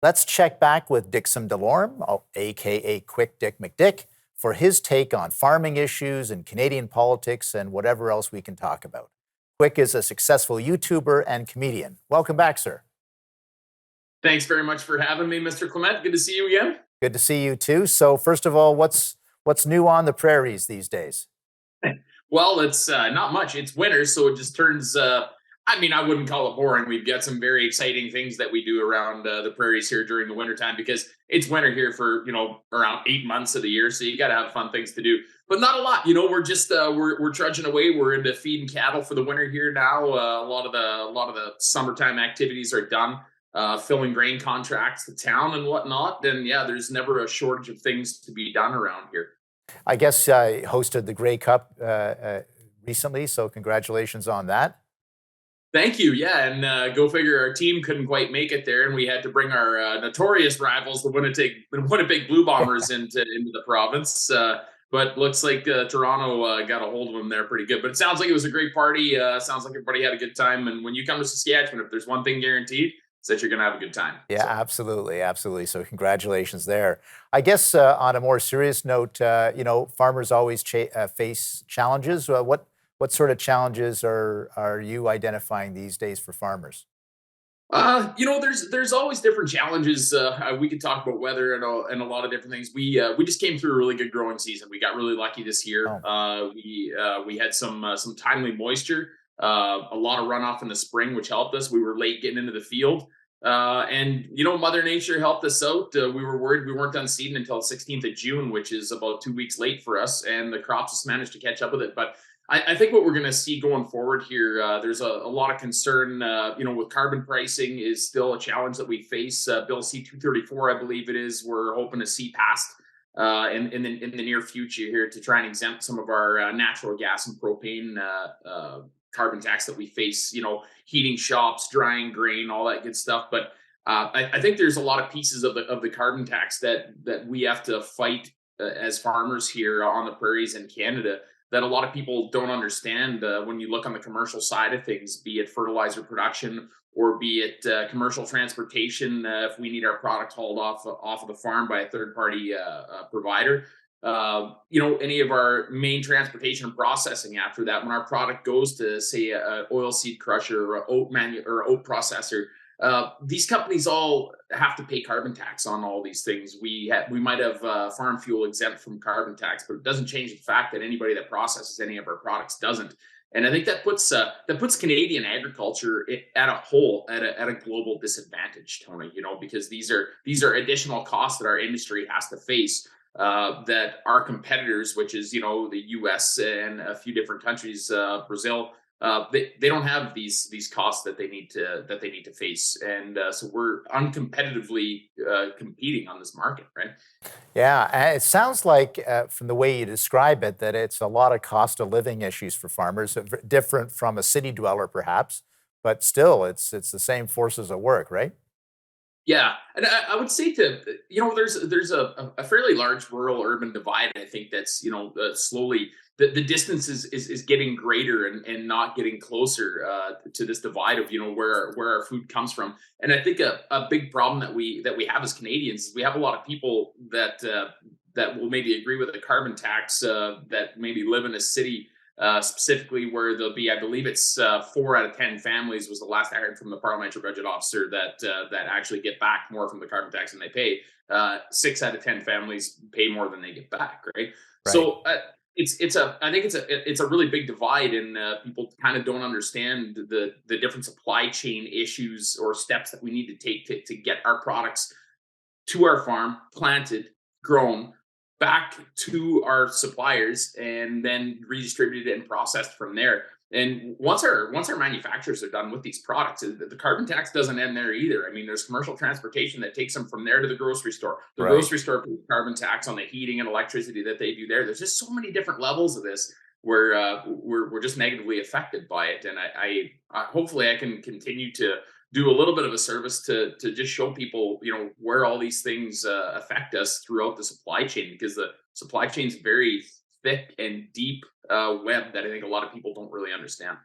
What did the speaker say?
Let's check back with Dickson Delorme, aka Quick Dick McDick, for his take on farming issues and Canadian politics and whatever else we can talk about. Quick is a successful YouTuber and comedian. Welcome back, sir. Thanks very much for having me, Mr. Clement. Good to see you again. Good to see you too. So, first of all, what's new on the prairies these days? Well, it's not much. It's winter, so it just turns. I wouldn't call it boring. We've got some very exciting things that we do around the prairies here during the wintertime because it's winter here for around 8 months of the year. So you got to have fun things to do, but not a lot. We're just we're trudging away. We're into feeding cattle for the winter here now. A lot of the summertime activities are done. Filling grain contracts to town and whatnot. And yeah, there's never a shortage of things to be done around here. I guess I hosted the Grey Cup recently, so congratulations on that. Thank you. Yeah, and go figure, our team couldn't quite make it there, and we had to bring our notorious rivals, the Winnipeg Blue Bombers, into the province. But looks like Toronto got a hold of them there pretty good. But it sounds like it was a great party. Sounds like everybody had a good time. And when you come to Saskatchewan, if there's one thing guaranteed, it's that you're going to have a good time. Yeah, So. absolutely, absolutely. So congratulations there. I guess on a more serious note, farmers always face challenges. What sort of challenges are you identifying these days for farmers? There's always different challenges. We could talk about weather and a lot of different things. We just came through a really good growing season. We got really lucky this year. Oh, We had some timely moisture, a lot of runoff in the spring, which helped us. We were late getting into the field, and Mother Nature helped us out. We were worried we weren't done seeding until 16th of June, which is about 2 weeks late for us, and the crops just managed to catch up with it. But I think what we're going to see going forward here, there's a lot of concern, with carbon pricing is still a challenge that we face. Bill C-234, I believe it is, we're hoping to see passed in the near future here to try and exempt some of our natural gas and propane carbon tax that we face, heating shops, drying grain, all that good stuff. But I think there's a lot of pieces of the carbon tax that we have to fight as farmers here on the prairies in Canada that a lot of people don't understand when you look on the commercial side of things, be it fertilizer production or be it commercial transportation. If we need our product hauled off of the farm by a third party provider, any of our main transportation and processing after that, when our product goes to say a oil seed crusher or or oat processor, these companies all have to pay carbon tax on all these things. We might have farm fuel exempt from carbon tax, but it doesn't change the fact that anybody that processes any of our products doesn't. And I think that puts Canadian agriculture at a whole at a global disadvantage, Tony. Because these are additional costs that our industry has to face. That our competitors, which is the U.S. and a few different countries, Brazil, they don't have these costs that they need to face, and so we're uncompetitively competing on this market, right? yeah. It sounds like from the way you describe it that it's a lot of cost of living issues for farmers, different from a city dweller, perhaps, but still, it's the same forces at work, right? Yeah, and I would say there's a fairly large rural urban divide. I think that's slowly the distance is getting greater and not getting closer to this divide of where our food comes from. And I think a big problem that we have as Canadians is we have a lot of people that will maybe agree with the carbon tax that maybe live in a city specifically where there'll be, I believe it's 4 out of 10 families was the last I heard from the parliamentary budget officer that actually get back more from the carbon tax than they pay. 6 out of 10 families pay more than they get back, right? Right. So I think it's a really big divide, and people kind of don't understand the different supply chain issues or steps that we need to take to get our products to our farm, planted, grown, back to our suppliers, and then redistributed and processed from there. And once our manufacturers are done with these products, the carbon tax doesn't end there either. I mean, there's commercial transportation that takes them from there to the grocery store. The Right. grocery store pays carbon tax on the heating and electricity that they do there. There's just so many different levels of this where we're just negatively affected by it. And I hopefully I can continue to do a little bit of a service to just show people, where all these things affect us throughout the supply chain, because the supply chain is very thick and deep web that I think a lot of people don't really understand.